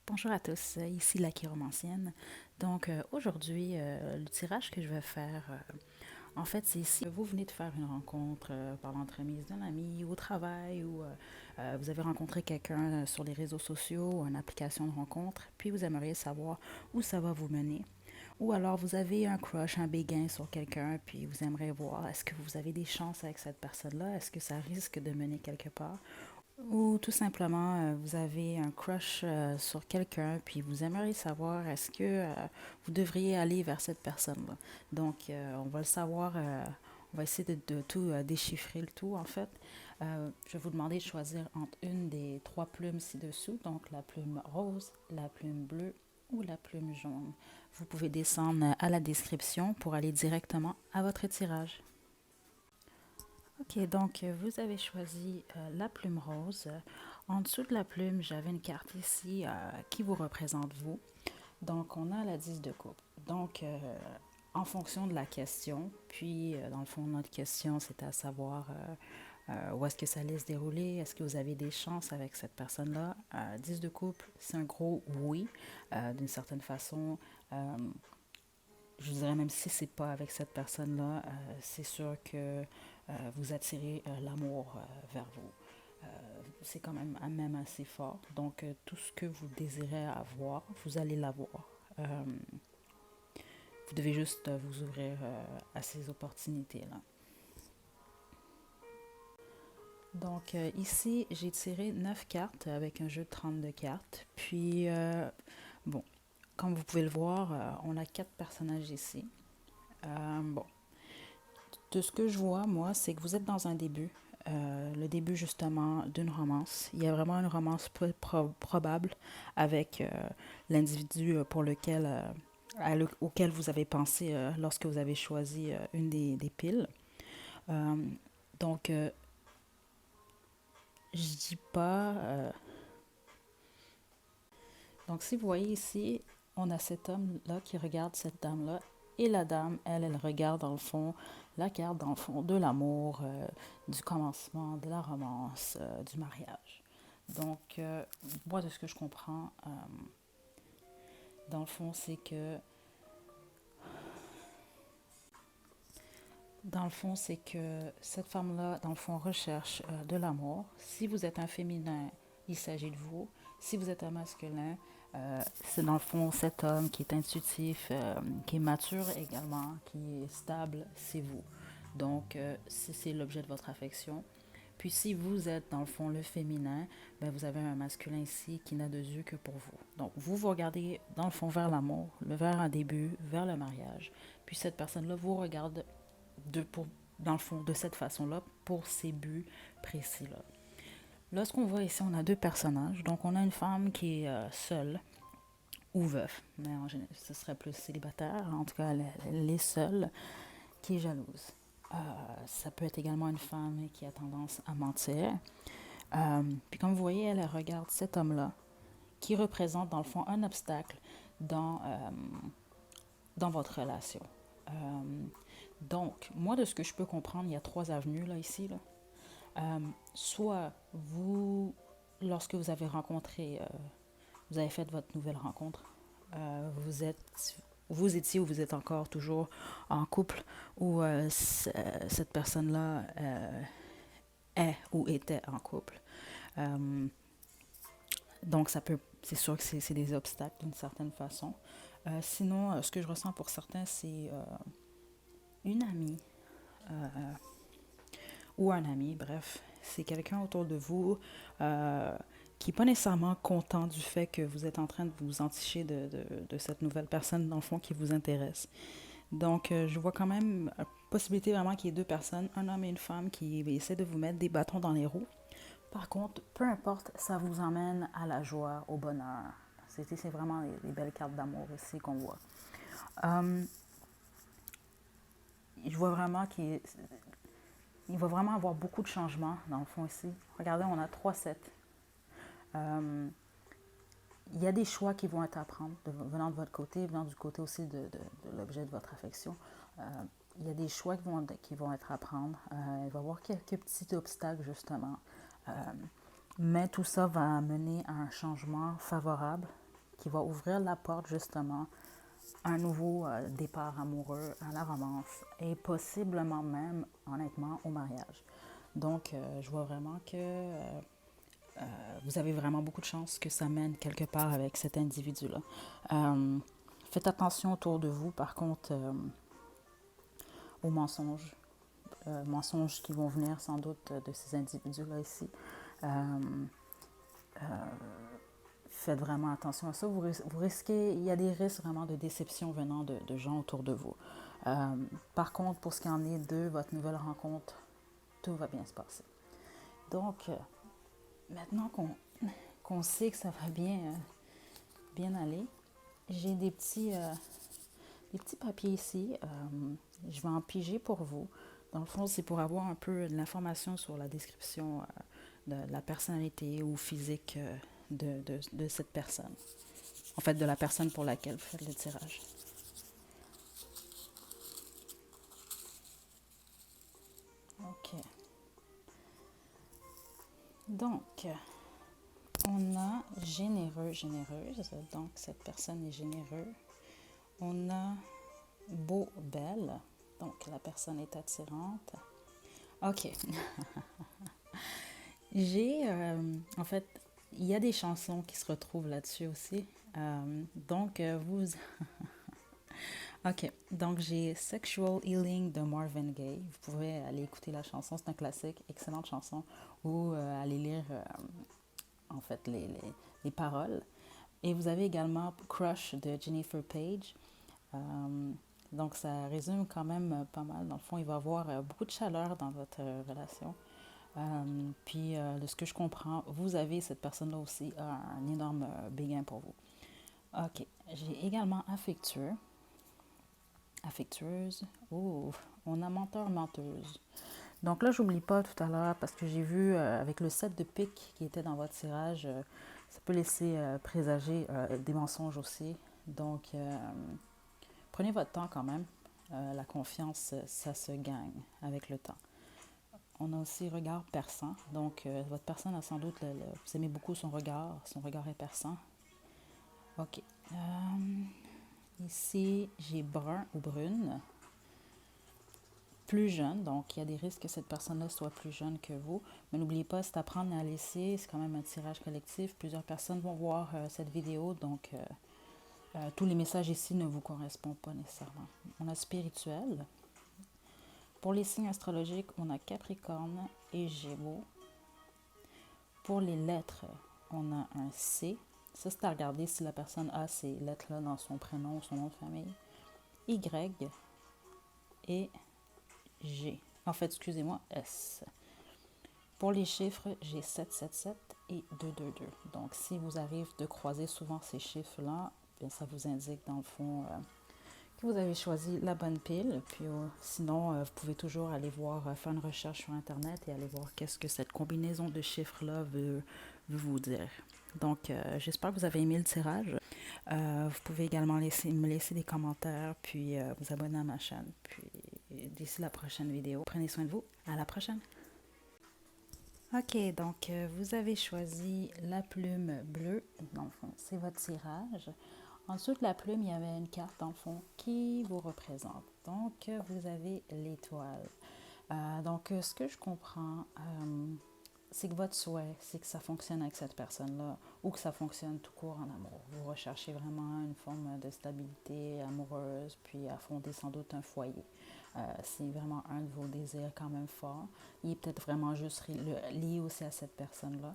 Bonjour à tous, ici la chiromancienne. Aujourd'hui, le tirage que je vais faire, en fait, c'est si vous venez de faire une rencontre par l'entremise d'un ami au travail ou vous avez rencontré quelqu'un sur les réseaux sociaux ou une application de rencontre, puis vous aimeriez savoir où ça va vous mener. Ou alors vous avez un crush, un béguin sur quelqu'un, puis vous aimeriez voir est-ce que vous avez des chances avec cette personne-là, est-ce que ça risque de mener quelque part. Ou tout simplement, vous avez un crush sur quelqu'un, puis vous aimeriez savoir est-ce que vous devriez aller vers cette personne-là. On va le savoir, on va essayer de tout déchiffrer le tout, en fait. Je vais vous demander de choisir entre une des trois plumes ci-dessous, donc la plume rose, la plume bleue ou la plume jaune. Vous pouvez descendre à la description pour aller directement à votre tirage. Ok, vous avez choisi la plume rose. En dessous de la plume, j'avais une carte ici qui vous représente vous. Donc, on a la 10 de coupe. En fonction de la question, dans le fond, notre question, c'est à savoir où est-ce que ça allait se dérouler, est-ce que vous avez des chances avec cette personne-là. 10 de couple, c'est un gros oui, d'une certaine façon. Euh, je dirais même si c'est pas avec cette personne-là, c'est sûr que vous attirez l'amour vers vous. C'est quand même assez fort. Tout ce que vous désirez avoir, vous allez l'avoir. Vous devez juste vous ouvrir à ces opportunités-là. Ici, j'ai tiré 9 cartes avec un jeu de 32 cartes. Bon, comme vous pouvez le voir, on a 4 personnages ici. Bon, de ce que je vois, moi, c'est que vous êtes dans un début. Le début justement d'une romance. Il y a vraiment une romance probable avec l'individu auquel vous avez pensé lorsque vous avez choisi une des piles. Euh, donc, je dis pas. Donc, si vous voyez ici, on a cet homme-là qui regarde cette dame-là. Et la dame, elle regarde dans le fond, la carte dans le fond de l'amour, du commencement, de la romance, du mariage. Moi, de ce que je comprends, dans le fond, c'est que cette femme-là, dans le fond, recherche de l'amour. Si vous êtes un féminin, il s'agit de vous. Si vous êtes un masculin, c'est dans le fond cet homme qui est intuitif, qui est mature également, qui est stable, c'est vous. C'est l'objet de votre affection. Puis si vous êtes dans le fond le féminin, ben vous avez un masculin ici qui n'a de yeux que pour vous. Donc vous regardez dans le fond vers l'amour, vers un début, vers le mariage. Puis cette personne-là vous regarde dans le fond de cette façon-là pour ces buts précis-là. Lorsqu'on voit ici, on a deux personnages. Donc on a une femme qui est seule ou veuf, mais en général, ce serait plus célibataire. En tout cas, elle est seule, qui est jalouse. Ça peut être également une femme qui a tendance à mentir. Puis comme vous voyez, elle regarde cet homme-là qui représente dans le fond un obstacle dans, euh, dans votre relation. Moi, de ce que je peux comprendre, il y a trois avenues là, ici. Là. Soit lorsque vous avez fait votre nouvelle rencontre, vous étiez ou vous êtes encore toujours en couple ou cette personne-là est ou était en couple. Euh, c'est sûr que c'est des obstacles d'une certaine façon. Sinon, ce que je ressens pour certains, c'est une amie ou un ami, bref, c'est quelqu'un autour de vous qui n'est pas nécessairement content du fait que vous êtes en train de vous enticher de cette nouvelle personne, dans le fond, qui vous intéresse. Je vois quand même la possibilité vraiment qu'il y ait deux personnes, un homme et une femme, qui essaient de vous mettre des bâtons dans les roues. Par contre, peu importe, ça vous emmène à la joie, au bonheur. C'est vraiment les belles cartes d'amour ici qu'on voit. Euh, je vois vraiment il va vraiment avoir beaucoup de changements dans le fond ici. Regardez, on a 3-7. Euh, il y a des choix qui vont être à prendre venant de votre côté, venant du côté aussi de l'objet de votre affection. Il y a des choix qui vont être à prendre. Il va y avoir quelques petits obstacles, justement. Mais tout ça va mener à un changement favorable qui va ouvrir la porte justement à un nouveau départ amoureux, à la romance et possiblement même, honnêtement, au mariage. Donc, je vois vraiment que vous avez vraiment beaucoup de chances que ça mène quelque part avec cet individu-là. Euh, Faites attention autour de vous, par contre, aux mensonges. Mensonges qui vont venir sans doute de ces individus-là ici. Euh, Faites vraiment attention à ça. Vous risquez, il y a des risques vraiment de déception venant de gens autour de vous. Par contre, pour ce qui en est de votre nouvelle rencontre, tout va bien se passer. Donc, maintenant qu'on sait que ça va bien aller, j'ai des petits papiers ici. Je vais en piger pour vous. Dans le fond, c'est pour avoir un peu de l'information sur la description de la personnalité ou physique de cette personne. En fait, de la personne pour laquelle vous faites le tirage. OK. Donc, on a généreux, généreuse. Donc, cette personne est généreuse. On a beau, belle. Donc, la personne est attirante. OK. En fait, il y a des chansons qui se retrouvent là-dessus aussi. Donc, OK. Donc, j'ai Sexual Healing de Marvin Gaye. Vous pouvez aller écouter la chanson. C'est un classique, excellente chanson. Ou aller lire, en fait, les paroles. Et vous avez également Crush de Jennifer Page. Donc, ça résume quand même pas mal. Dans le fond, il va y avoir beaucoup de chaleur dans votre relation. Puis, de ce que je comprends, vous avez cette personne-là aussi un énorme béguin pour vous. OK. J'ai également affectueux, affectueuse. Oh, on a menteur, menteuse. Donc là, j'oublie pas tout à l'heure parce que j'ai vu avec le set de piques qui était dans votre tirage, ça peut laisser présager des mensonges aussi. Donc, prenez votre temps quand même. La confiance, ça se gagne avec le temps. On a aussi regard perçant. Donc, votre personne a sans doute, vous aimez beaucoup son regard. Son regard est perçant. OK. Ici, j'ai brun ou brune. Plus jeune, donc il y a des risques que cette personne-là soit plus jeune que vous. Mais n'oubliez pas, c'est apprendre à laisser. C'est quand même un tirage collectif. Plusieurs personnes vont voir cette vidéo, donc tous les messages ici ne vous correspondent pas nécessairement. On a spirituel. Pour les signes astrologiques, on a Capricorne et Gémeaux. Pour les lettres, on a un C. Ça, c'est à regarder si la personne a ces lettres-là dans son prénom ou son nom de famille. Y et G. En fait, excusez-moi, S. Pour les chiffres, j'ai 777 et 222. Donc, si vous arrive de croiser souvent ces chiffres-là, bien, ça vous indique dans le fond que vous avez choisi la bonne pile. Puis sinon, vous pouvez toujours aller voir, faire une recherche sur Internet et aller voir qu'est-ce que cette combinaison de chiffres-là veut vous dire. Donc, j'espère que vous avez aimé le tirage. Vous pouvez également me laisser des commentaires, puis vous abonner à ma chaîne. Puis d'ici la prochaine vidéo, prenez soin de vous. À la prochaine. OK, donc vous avez choisi la plume bleue. Dans le fond, c'est votre tirage. En dessous de la plume, il y avait une carte, dans le fond, qui vous représente. Donc, vous avez l'étoile. Donc, ce que je comprends, c'est que votre souhait, c'est que ça fonctionne avec cette personne-là ou que ça fonctionne tout court en amour. Vous recherchez vraiment une forme de stabilité amoureuse, puis à fonder sans doute un foyer. C'est vraiment un de vos désirs quand même forts. Il est peut-être vraiment juste lié aussi à cette personne-là.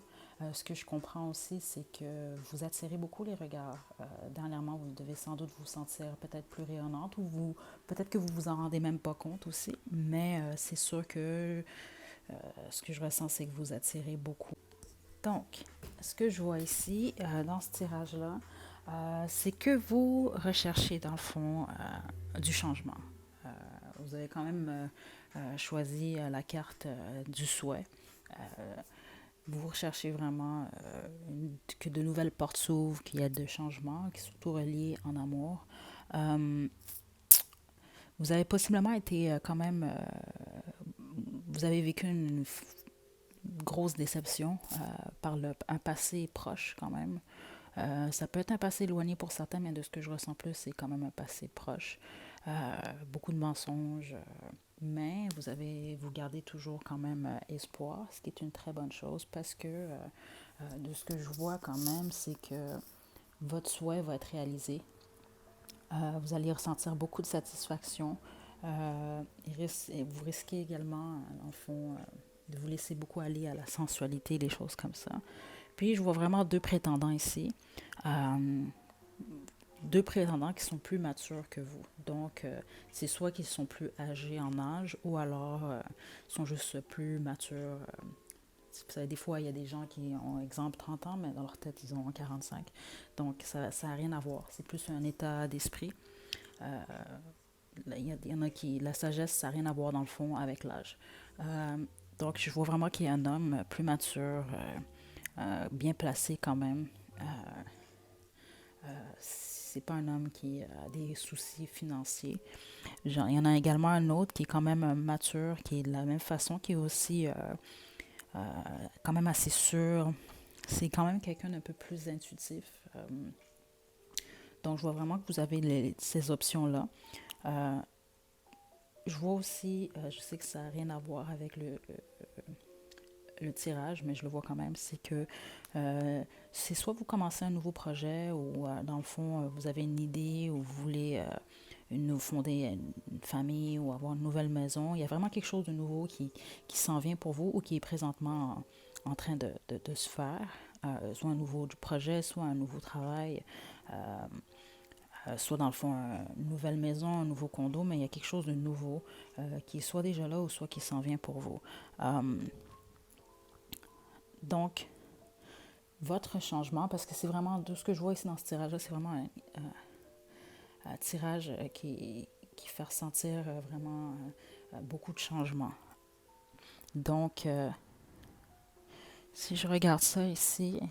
Ce que je comprends aussi, c'est que vous attirez beaucoup les regards. Dernièrement, vous devez sans doute vous sentir peut-être plus rayonnante ou peut-être que vous vous en rendez même pas compte aussi. Mais c'est sûr que ce que je ressens, c'est que vous attirez beaucoup. Donc, ce que je vois ici, dans ce tirage-là, c'est que vous recherchez, dans le fond, du changement. Vous avez quand même choisi la carte du souhait. Vous recherchez vraiment que de nouvelles portes s'ouvrent, qu'il y ait de changements, qui sont surtout reliés en amour. Vous avez possiblement été quand même... vous avez vécu une grosse déception par un passé proche quand même. Ça peut être un passé éloigné pour certains, mais de ce que je ressens plus, c'est quand même un passé proche. Beaucoup de mensonges, mais vous gardez toujours quand même espoir, ce qui est une très bonne chose parce que de ce que je vois quand même, c'est que votre souhait va être réalisé. Vous allez ressentir beaucoup de satisfaction. Et vous risquez également, dans le fond, de vous laisser beaucoup aller à la sensualité, des choses comme ça. Puis, je vois vraiment deux prétendants ici. Euh, Deux prétendants qui sont plus matures que vous. Donc, c'est soit qu'ils sont plus âgés en âge ou alors sont juste plus matures. Des fois, il y a des gens qui ont, exemple, 30 ans, mais dans leur tête, ils ont 45. Donc, ça n'a rien à voir. C'est plus un état d'esprit. Euh, y en a qui, la sagesse, ça n'a rien à voir dans le fond avec l'âge. Euh, donc, je vois vraiment qu'il y a un homme plus mature, bien placé quand même. Euh, c'est pas un homme qui a des soucis financiers. Genre, il y en a également un autre qui est quand même mature, qui est de la même façon, qui est aussi quand même assez sûr. C'est quand même quelqu'un d'un peu plus intuitif. Donc, je vois vraiment que vous avez ces options-là. Euh, je vois aussi, je sais que ça n'a rien à voir avec le tirage, mais je le vois quand même, c'est que c'est soit vous commencez un nouveau projet ou dans le fond, vous avez une idée ou vous voulez fonder une famille ou avoir une nouvelle maison. Il y a vraiment quelque chose de nouveau qui s'en vient pour vous ou qui est présentement en train de se faire. Soit un nouveau projet, soit un nouveau travail, soit dans le fond une nouvelle maison, un nouveau condo, mais il y a quelque chose de nouveau qui est soit déjà là ou soit qui s'en vient pour vous. Donc, votre changement, parce que c'est vraiment, de ce que je vois ici dans ce tirage-là, c'est vraiment un tirage qui fait ressentir vraiment beaucoup de changements. Donc, si je regarde ça ici,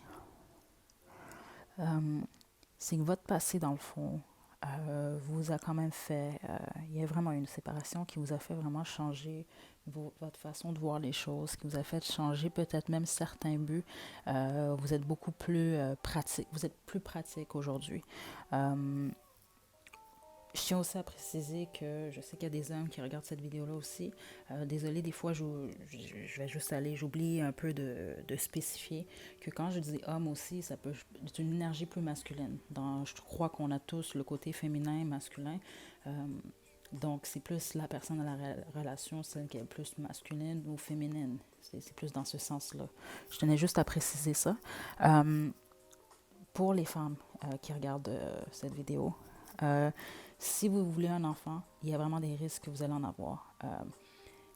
c'est que votre passé, dans le fond, vous a quand même fait, il y a vraiment une séparation qui vous a fait vraiment changer votre façon de voir les choses, qui vous a fait changer peut-être même certains buts. Vous êtes beaucoup plus pratique, vous êtes plus pratique aujourd'hui. Euh, je tiens aussi à préciser que je sais qu'il y a des hommes qui regardent cette vidéo-là aussi. Désolée, des fois, je vais juste aller, j'oublie un peu de spécifier que quand je dis homme aussi, ça peut être une énergie plus masculine. Je crois qu'on a tous le côté féminin et masculin. Euh, donc, c'est plus la personne dans la relation, celle qui est plus masculine ou féminine. C'est plus dans ce sens-là. Je tenais juste à préciser ça. Euh, pour les femmes qui regardent cette vidéo, euh, si vous voulez un enfant, il y a vraiment des risques que vous allez en avoir.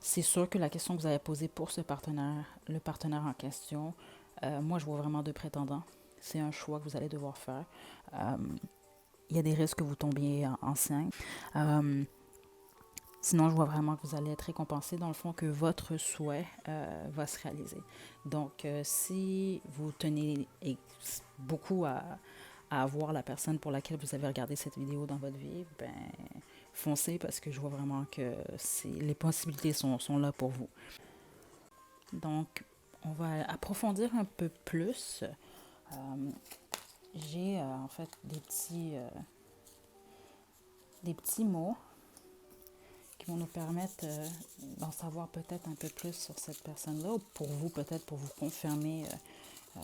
C'est sûr que la question que vous avez posée pour ce partenaire, le partenaire en question, moi je vois vraiment deux prétendants. C'est un choix que vous allez devoir faire. Euh, il y a des risques que vous tombiez enceinte. Euh, Sinon, je vois vraiment que vous allez être récompensé dans le fond, que votre souhait va se réaliser. Donc, si vous tenez beaucoup à avoir la personne pour laquelle vous avez regardé cette vidéo dans votre vie, ben, foncez parce que je vois vraiment que les possibilités sont là pour vous. Donc, on va approfondir un peu plus. J'ai en fait des petits mots qui vont nous permettre d'en savoir peut-être un peu plus sur cette personne-là, ou pour vous, peut-être pour vous confirmer euh,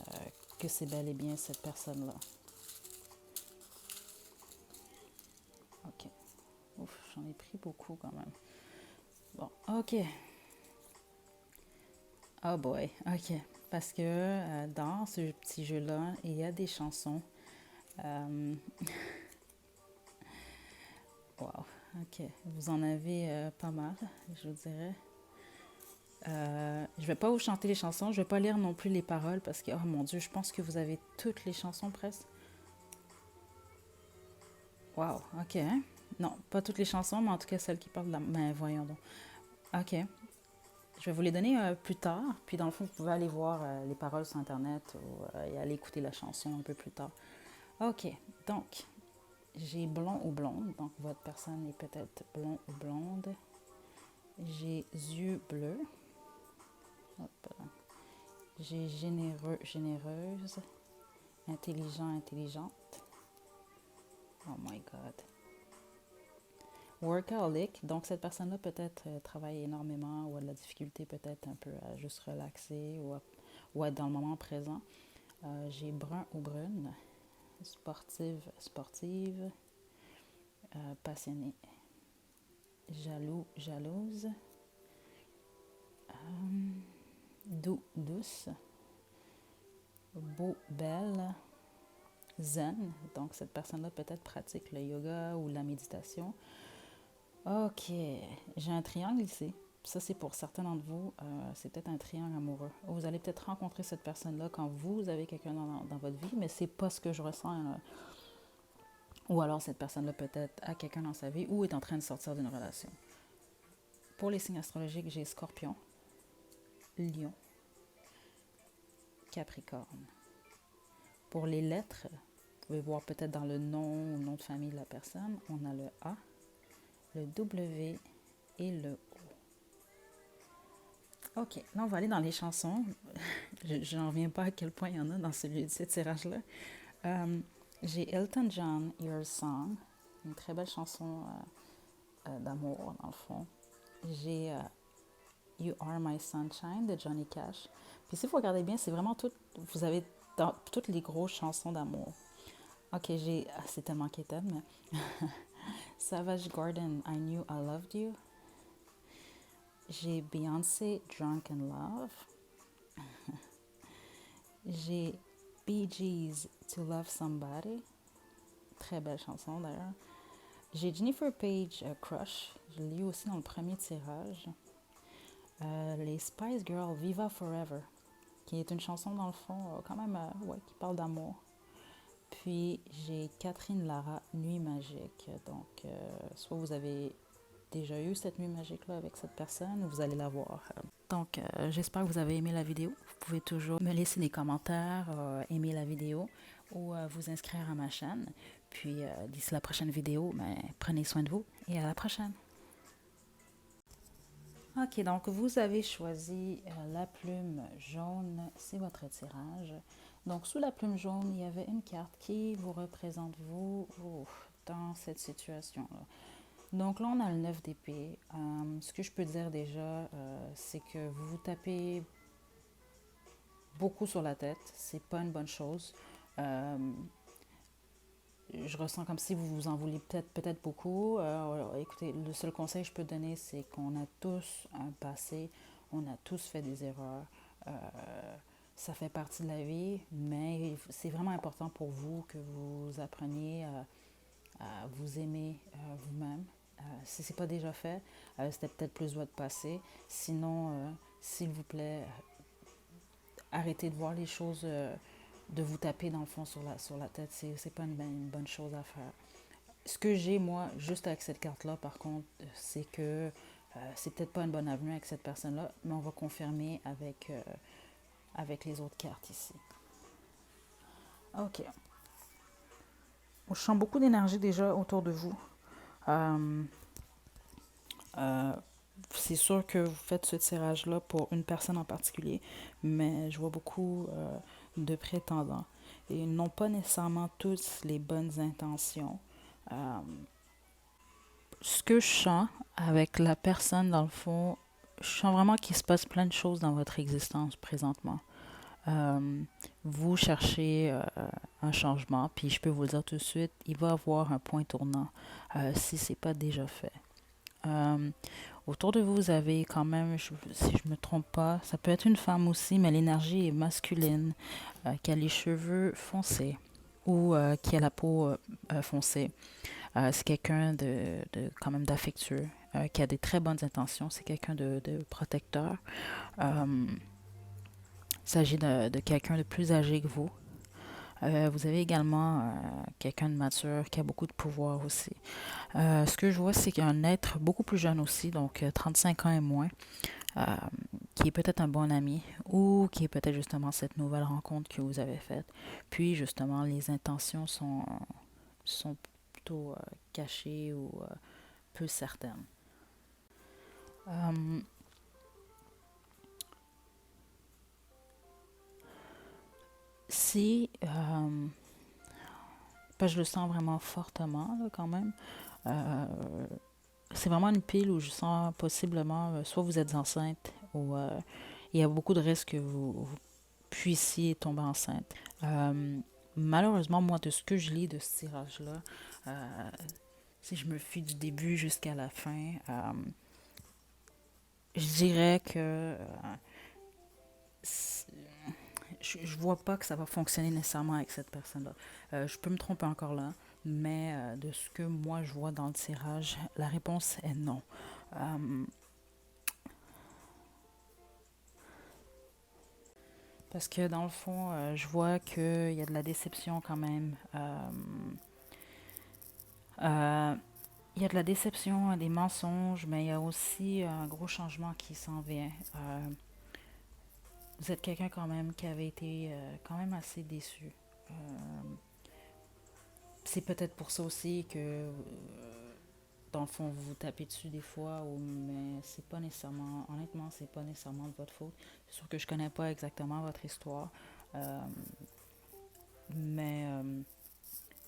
que c'est bel et bien cette personne-là. OK. Ouf, j'en ai pris beaucoup quand même. Bon, OK. Oh boy, OK. Parce que dans ce petit jeu-là, il y a des chansons. Euh, wow, OK. Vous en avez pas mal, je vous dirais. Je vais pas vous chanter les chansons, je vais pas lire non plus les paroles parce que, oh mon Dieu, je pense que vous avez toutes les chansons presque. Wow, ok. Hein? Non, pas toutes les chansons, mais en tout cas celles qui parlent de la... Mais voyons donc. Ok. Je vais vous les donner plus tard. Puis dans le fond, vous pouvez aller voir les paroles sur Internet ou et aller écouter la chanson un peu plus tard. Ok. Donc, j'ai blond ou blonde. Donc, votre personne est peut-être blond ou blonde. J'ai yeux bleus. Hop. J'ai généreux, généreuse. intelligent, intelligente. Oh my God. Workaholic, donc cette personne-là peut-être travaille énormément ou a de la difficulté peut-être un peu à juste relaxer ou à être dans le moment présent. J'ai brun ou brune, sportive, sportive, passionnée, jaloux, jalouse, doux, douce, beau, belle, zen. Donc cette personne-là peut-être pratique le yoga ou la méditation. Ok, j'ai un triangle ici. Ça, c'est pour certains d'entre vous, c'est peut-être un triangle amoureux. Vous allez peut-être rencontrer cette personne-là quand vous avez quelqu'un dans votre vie, mais c'est pas ce que je ressens. Ou alors cette personne-là peut-être a quelqu'un dans sa vie ou est en train de sortir d'une relation. Pour les signes astrologiques, j'ai Scorpion, Lion, Capricorne. Pour les lettres, vous pouvez voir peut-être dans le nom ou nom de famille de la personne, on a le A, le W et le O. Ok, là on va aller dans les chansons. Je n'en reviens pas à quel point il y en a dans ce tirage-là. J'ai Elton John, Your Song, une très belle chanson d'amour dans le fond. J'ai You Are My Sunshine de Johnny Cash. Puis si vous regardez bien, c'est vraiment tout, vous avez toutes les grosses chansons d'amour. Ok, c'est tellement quétaine, mais Savage Garden, I Knew I Loved You. J'ai Beyoncé, Drunk in Love. J'ai Bee Gees, To Love Somebody. Très belle chanson d'ailleurs. J'ai Jennifer Page, Crush. Je l'ai eu aussi dans le premier tirage. Les Spice Girls, Viva Forever, qui est une chanson dans le fond quand même qui parle d'amour. Puis j'ai Catherine Lara, Nuit magique. Donc, soit vous avez déjà eu cette nuit magique-là avec cette personne ou vous allez la voir. Donc, j'espère que vous avez aimé la vidéo. Vous pouvez toujours me laisser des commentaires, aimer la vidéo ou vous inscrire à ma chaîne. Puis, d'ici la prochaine vidéo, prenez soin de vous et à la prochaine. Ok, donc vous avez choisi la plume jaune, c'est votre tirage. Donc sous la plume jaune, il y avait une carte qui vous représente vous dans cette situation-là. Donc là, on a le 9 d'épée. Ce que je peux dire déjà, c'est que vous vous tapez beaucoup sur la tête. C'est pas une bonne chose. Je ressens comme si vous vous en voulez peut-être beaucoup. Écoutez, le seul conseil que je peux donner, c'est qu'on a tous un passé, on a tous fait des erreurs. Ça fait partie de la vie, mais c'est vraiment important pour vous que vous appreniez à vous aimer vous-même. Si ce n'est pas déjà fait, c'était peut-être plus votre passé. Sinon, s'il vous plaît, arrêtez de voir les choses, de vous taper dans le fond sur la tête. C'est pas une bonne chose à faire. Ce que j'ai, moi, juste avec cette carte-là, par contre, c'est que c'est peut-être pas une bonne avenue avec cette personne-là, mais on va confirmer avec les autres cartes ici. Ok. Je sens beaucoup d'énergie déjà autour de vous. C'est sûr que vous faites ce tirage-là pour une personne en particulier, mais je vois beaucoup de prétendants. Et ils n'ont pas nécessairement tous les bonnes intentions. Ce que je sens avec la personne, dans le fond, je sens vraiment qu'il se passe plein de choses dans votre existence présentement. Vous cherchez un changement, puis je peux vous le dire tout de suite, il va y avoir un point tournant si ce n'est pas déjà fait. Autour de vous, vous avez quand même, si je ne me trompe pas, ça peut être une femme aussi, mais l'énergie est masculine, qui a les cheveux foncés ou qui a la peau foncée. C'est quelqu'un de quand même d'affectueux, qui a des très bonnes intentions. C'est quelqu'un de protecteur. Il s'agit de quelqu'un de plus âgé que vous. Vous avez également quelqu'un de mature qui a beaucoup de pouvoir aussi. Ce que je vois, c'est qu'il y a un être beaucoup plus jeune aussi, donc 35 ans et moins, qui est peut-être un bon ami ou qui est peut-être justement cette nouvelle rencontre que vous avez faite. Puis justement, les intentions sont plutôt cachées ou peu certaines. Si, parce que je le sens vraiment fortement là, quand même, euh, c'est vraiment une pile où je sens possiblement, soit vous êtes enceinte ou il y a beaucoup de risques que vous puissiez tomber enceinte. Euh, Malheureusement, moi, de ce que je lis de ce tirage-là, si je me fie du début jusqu'à la fin, je dirais que je vois pas que ça va fonctionner nécessairement avec cette personne-là. Je peux me tromper encore là, mais de ce que moi je vois dans le tirage, la réponse est non. Euh, Parce que dans le fond, je vois qu'il y a de la déception quand même. Euh, il y a de la déception, des mensonges, mais il y a aussi un gros changement qui s'en vient. Vous êtes quelqu'un quand même qui avait été quand même assez déçu. Euh, c'est peut-être pour ça aussi que, dans le fond, vous vous tapez dessus des fois, mais c'est pas nécessairement, honnêtement, c'est pas nécessairement de votre faute. C'est sûr que je connais pas exactement votre histoire, euh, mais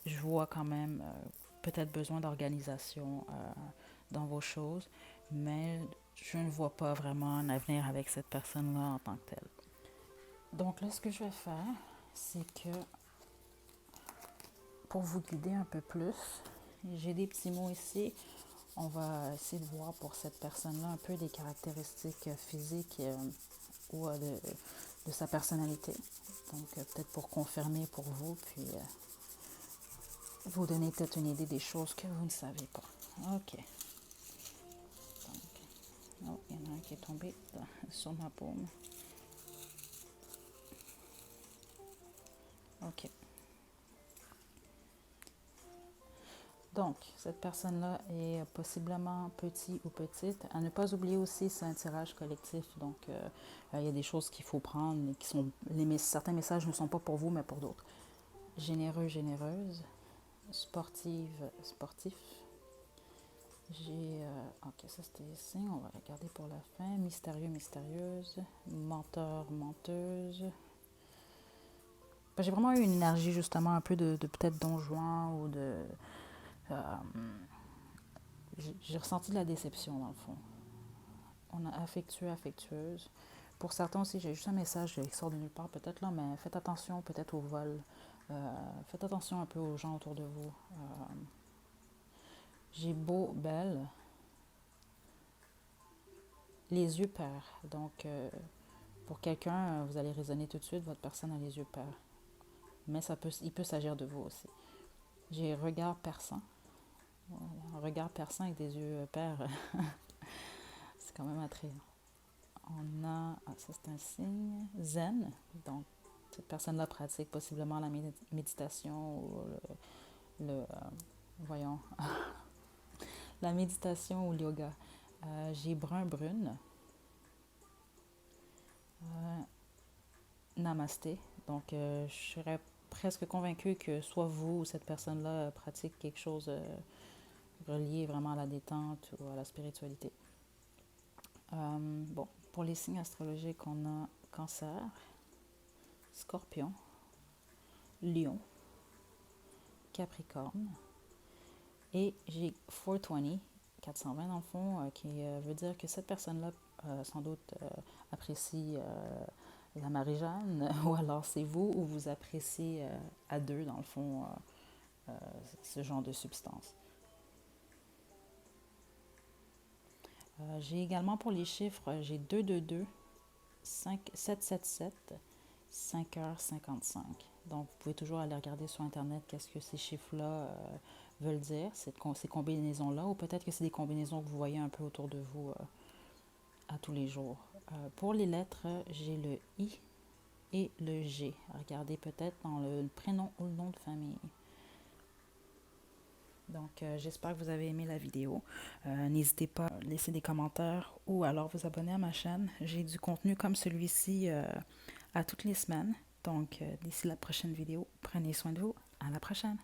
je vois quand même peut-être besoin d'organisation dans vos choses, mais je ne vois pas vraiment un avenir avec cette personne-là en tant que telle. Donc là, ce que je vais faire, c'est que pour vous guider un peu plus, j'ai des petits mots ici. On va essayer de voir pour cette personne-là un peu des caractéristiques physiques ou de sa personnalité. Donc peut-être pour confirmer pour vous, puis vous donner peut-être une idée des choses que vous ne savez pas. OK. Donc, oh, il y en a un qui est tombé sur ma paume. OK. Donc, cette personne-là est possiblement petit ou petite. À ne pas oublier aussi, c'est un tirage collectif. Donc, il y a des choses qu'il faut prendre et qui sont. Certains messages ne sont pas pour vous, mais pour d'autres. Généreux, généreuse. Sportive, sportif. J'ai. Ok, ça c'était ici. On va regarder pour la fin. Mystérieux, mystérieuse. Menteur, menteuse. J'ai vraiment eu une énergie justement un peu de peut-être Don Juan ou de. euh, j'ai ressenti de la déception dans le fond. On a affectueux, affectueuse. Pour certains aussi, j'ai juste un message qui sort de nulle part peut-être là, mais faites attention peut-être au vol. Faites attention un peu aux gens autour de vous. J'ai beau, belle, les yeux pairs. Donc, pour quelqu'un, vous allez raisonner tout de suite, votre personne a les yeux pairs. Mais il peut s'agir de vous aussi. J'ai regard perçant. Voilà. Un regard perçant avec des yeux pairs, c'est quand même attrayant. On a, ça c'est un signe, zen. Donc, cette personne-là pratique possiblement la méditation ou voyons, la méditation ou le yoga. J'ai brun-brune. Euh, Namasté. Donc, je serais presque convaincue que soit vous ou cette personne-là pratique quelque chose relié vraiment à la détente ou à la spiritualité. Bon, pour les signes astrologiques, on a Cancer, Scorpion, Lion, Capricorne et j'ai 420, 420 dans le fond, qui veut dire que cette personne-là, sans doute, apprécie la Marie-Jeanne, ou alors c'est vous, ou vous appréciez à deux, dans le fond, ce genre de substance. J'ai également pour les chiffres, j'ai 222, 777, 5h55. Donc, vous pouvez toujours aller regarder sur Internet qu'est-ce que ces chiffres-là veulent dire, ces combinaisons-là, ou peut-être que c'est des combinaisons que vous voyez un peu autour de vous à tous les jours. Pour les lettres, j'ai le I et le G. Regardez peut-être dans le prénom ou le nom de famille. Donc, j'espère que vous avez aimé la vidéo. N'hésitez pas à laisser des commentaires ou alors vous abonner à ma chaîne. J'ai du contenu comme celui-ci à toutes les semaines. Donc, d'ici la prochaine vidéo, prenez soin de vous. À la prochaine.